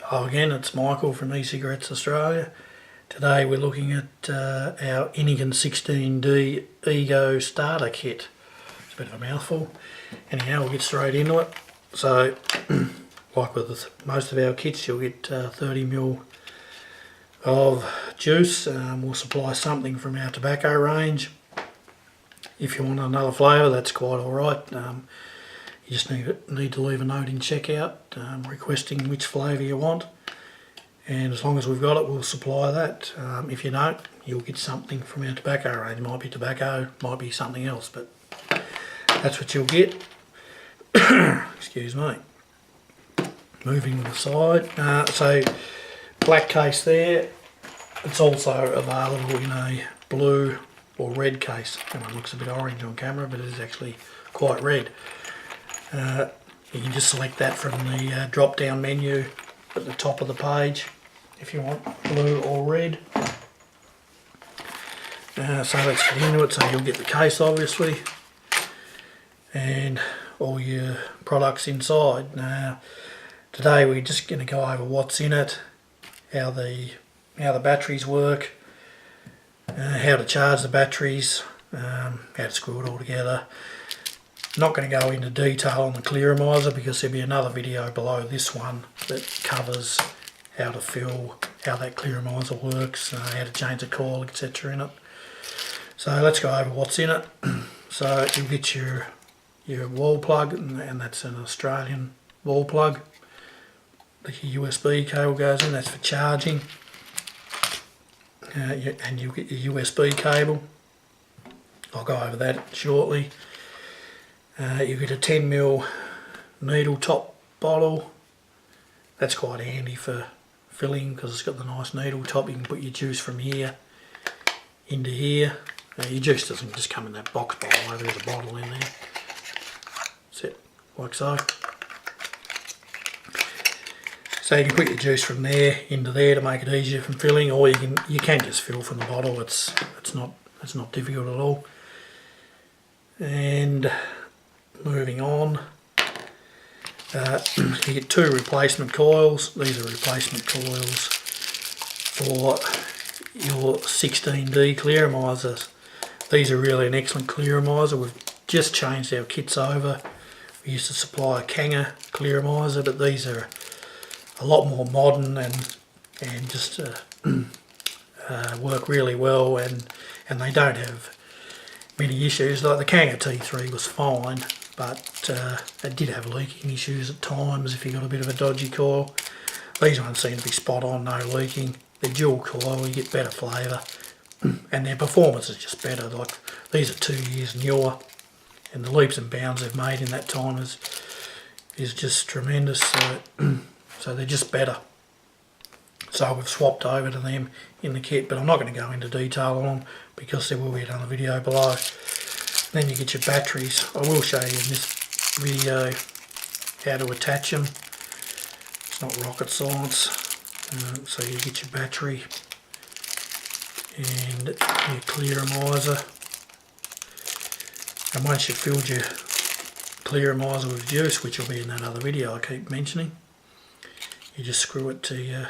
Hello again, it's Michael from E-Cigarettes Australia. Today we're looking at our Innokin 16D Ego starter kit. It's a bit of a mouthful. Anyhow, we'll get straight into it. So, like with most of our kits, you'll get 30ml of juice. We'll supply something from our tobacco range. If you want another flavour, that's quite alright. You just need to leave a note in checkout requesting which flavour you want, and as long as we've got it, we'll supply that. If you don't, you'll get something from our tobacco range. It might be tobacco, might be something else, but that's what you'll get. Excuse me. Moving to the side, so black case there. It's also available in a blue or red case. It looks a bit orange on camera, but it is actually quite red. You can just select that from the drop down menu at the top of the page if you want blue or red. So let's get into it. So you'll get the case obviously and all your products inside. Now today we're just going to go over what's in it, how the batteries work, how to charge the batteries, how to screw it all together. Not going to go into detail on the clearomiser because there'll be another video below this one that covers how to fill, how that clearomiser works, how to change the coil, etc. in it. So let's go over what's in it. So you'll get your wall plug, and that's an Australian wall plug. The USB cable goes in, that's for charging. And you'll get your USB cable. I'll go over that shortly. You get a 10ml needle top bottle. That's quite handy for filling because it's got the nice needle top. You can put your juice from here into here. Your juice doesn't just come in that box bottle, there's a bottle in there. That's it, like so. So you can put your juice from there into there to make it easier from filling, or you can just fill from the bottle. It's not difficult at all. And moving on, you get two replacement coils. These are replacement coils for your 16D clearomisers. These are really an excellent clearomiser. We've just changed our kits over. We used to supply a Kanger clearomiser, but these are a lot more modern and just work really well, and they don't have many issues. Like the Kanger T3 was fine, but it did have leaking issues at times if you got a bit of a dodgy coil. These ones seem to be spot on, no leaking. They're dual coil, you get better flavour, and their performance is just better. Like these are 2 years newer, and the leaps and bounds they've made in that time is just tremendous. So they're just better. So we've swapped over to them in the kit, but I'm not going to go into detail on them because there will be another video below. Then you get your batteries. I will show you in this video how to attach them. It's not rocket science. So you get your battery and your clearomiser. And once you've filled your clearomiser with juice, which will be in that other video I keep mentioning, you just screw it to your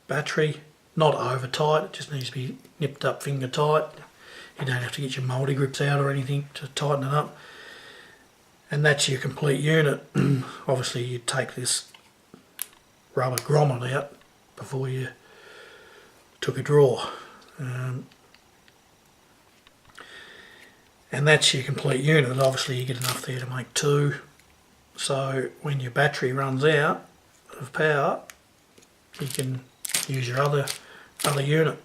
battery. Not over tight, it just needs to be nipped up finger tight. You don't have to get your multi grips out or anything to tighten it up. And that's your complete unit. Obviously you take this rubber grommet out before you took a draw. And that's your complete unit. Obviously you get enough there to make two. So when your battery runs out of power, you can use your other unit.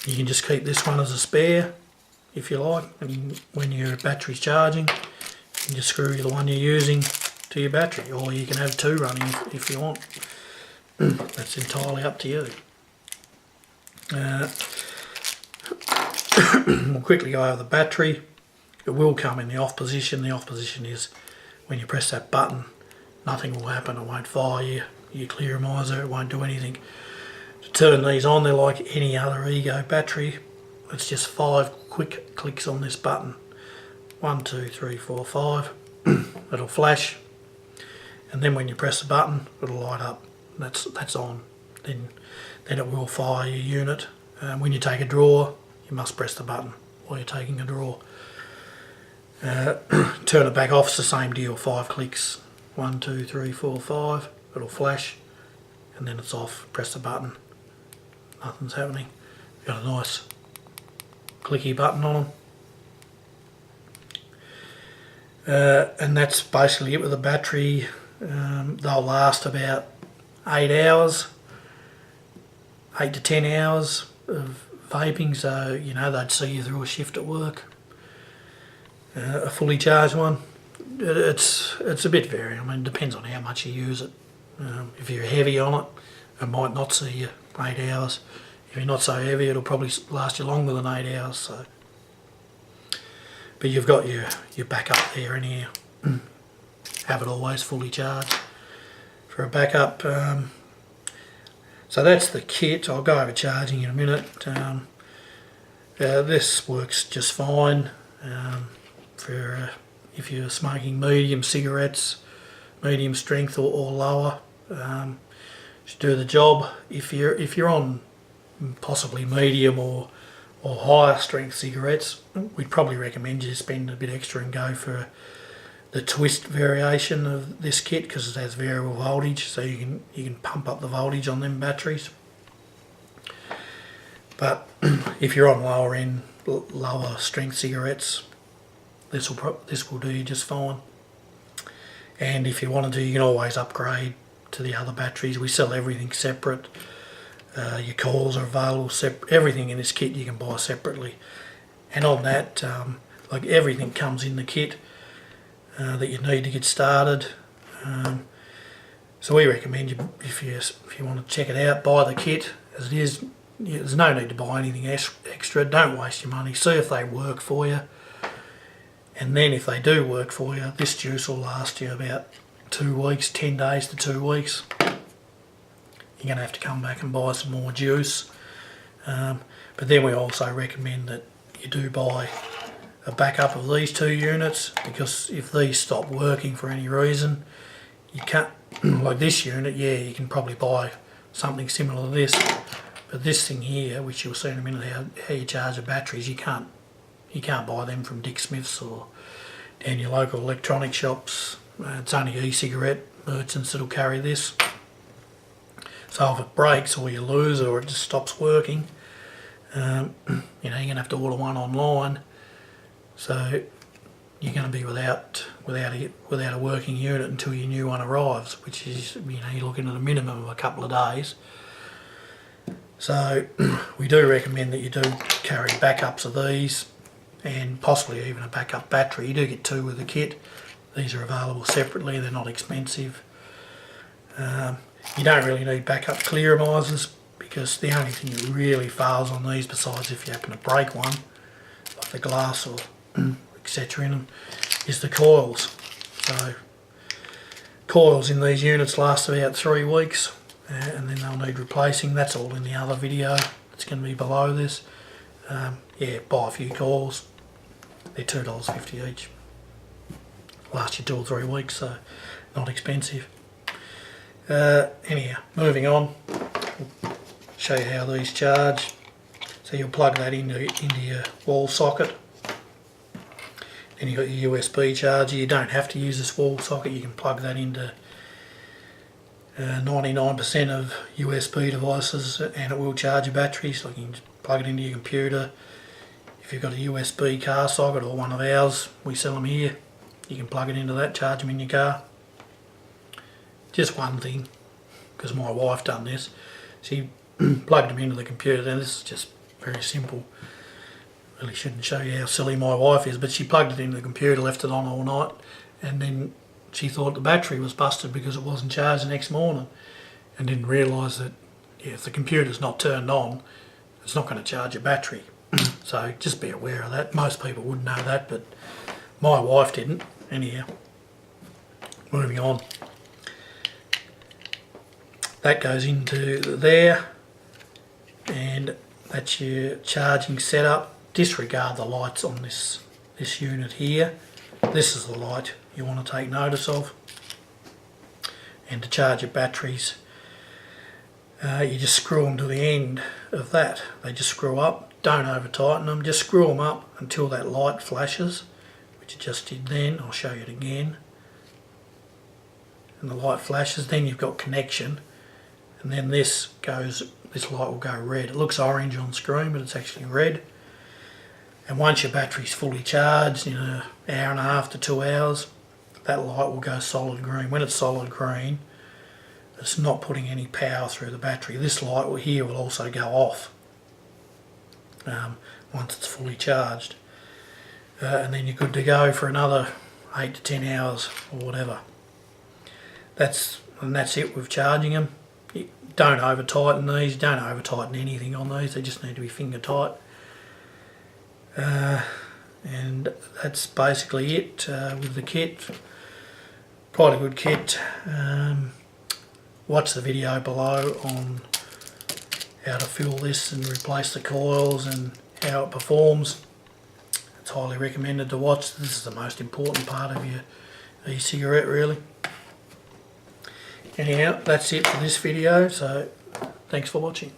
You can just keep this one as a spare if you like, and when your battery's charging you can just screw the one you're using to your battery, or you can have two running if you want. That's entirely up to you. We'll quickly go over the battery. It will come in the off position. The off position is when you press that button, nothing will happen. It won't fire your clearomiser, it won't do anything. To turn these on, they're like any other Ego battery. It's just 5 quick clicks on this button. 1, 2, 3, 4, 5. It'll flash, and and then when you press the button it'll light up. That's on. Then it will fire your unit. When you take a draw, you must press the button while you're taking a draw. Turn it back off, it's the same deal, 5 clicks. 1, 2, 3, 4, 5. It'll flash and then it's off. Press the button. Nothing's happening. Got a nice clicky button on them. And that's basically it with the battery. They'll last about 8 hours, 8 to 10 hours of vaping, so you know they'd see you through a shift at work. A fully charged one, it's a bit varying. I mean, it depends on how much you use it. If you're heavy on it, it might not see you 8 hours. If you're not so heavy, it'll probably last you longer than 8 hours. So, but you've got your backup there anyhow. Have it always fully charged for a backup. So that's the kit. I'll go over charging in a minute. This works just fine for if you're smoking medium cigarettes, medium strength or lower. Should do the job. If you're on possibly medium or higher strength cigarettes, we'd probably recommend you spend a bit extra and go for the twist variation of this kit, because it has variable voltage, so you can pump up the voltage on them batteries. But if you're on lower end, lower strength cigarettes, this will do you just fine. And if you wanted to, you can always upgrade to the other batteries. We sell everything separate. Your coils are available separate. Everything in this kit you can buy separately. And on that, like everything comes in the kit that you need to get started. So we recommend you, if you want to check it out, buy the kit as it is. There's no need to buy anything extra. Don't waste your money. See if they work for you. And then if they do work for you, this juice will last you about 2 weeks, 10 days to 2 weeks. You're going to have to come back and buy some more juice. But then we also recommend that you do buy a backup of these 2 units, because if these stop working for any reason, you can't, like this unit, yeah, you can probably buy something similar to this, but this thing here, which you'll see in a minute how you charge the batteries, you can't buy them from Dick Smith's or down your local electronic shops. It's only e-cigarette merchants that'll carry this. So if it breaks or you lose or it just stops working, you know, you're going to have to order one online. So you're going to be without a working unit until your new one arrives, which is, you know, you're looking at a minimum of a couple of days. So we do recommend that you do carry backups of these, and possibly even a backup battery. You do get 2 with the kit. These are available separately, they're not expensive. You don't really need backup clearomisers, because the only thing that really fails on these, besides if you happen to break one, like the glass or etc. in them, is the coils. So coils in these units last about 3 weeks, and then they'll need replacing. That's all in the other video that's going to be below this. Yeah, buy a few coils. They're $2.50 each. Last you 2 or 3 weeks, so not expensive. Anyhow, moving on, I'll show you how these charge. So you'll plug that into your wall socket. Then you've got your USB charger. You don't have to use this wall socket, you can plug that into 99% of USB devices and it will charge your batteries. Like you can just plug it into your computer. If you've got a USB car socket or one of ours, we sell them here, you can plug it into that, charge them in your car. Just one thing, because my wife done this, she plugged them into the computer. Now this is just very simple. Really shouldn't show you how silly my wife is, but she plugged it into the computer, left it on all night, and then she thought the battery was busted because it wasn't charged the next morning, and didn't realise that, yeah, if the computer's not turned on, it's not going to charge your battery. So just be aware of that. Most people wouldn't know that, but my wife didn't. Anyhow, moving on. That goes into there, and that's your charging setup. Disregard the lights on this unit here. This is the light you want to take notice of. and to charge your batteries, you just screw them to the end of that. They just screw up. Don't over tighten them, just screw them up until that light flashes, which I just did then. I'll show you it again. And the light flashes, then you've got connection, and then this light will go red. It looks orange on screen, but it's actually red. And once your battery's fully charged, in an hour and a half to 2 hours, that light will go solid green. When it's solid green, it's not putting any power through the battery. This light here will also go off once it's fully charged. And then you're good to go for another 8 to 10 hours or whatever. That's it with charging them. You don't over tighten these, don't over tighten anything on these, they just need to be finger tight. And that's basically it with the kit. Quite a good kit. Watch the video below on how to fill this and replace the coils and how it performs. It's highly recommended to watch. This is the most important part of your e-cigarette, really. Anyhow, that's it for this video, so thanks for watching.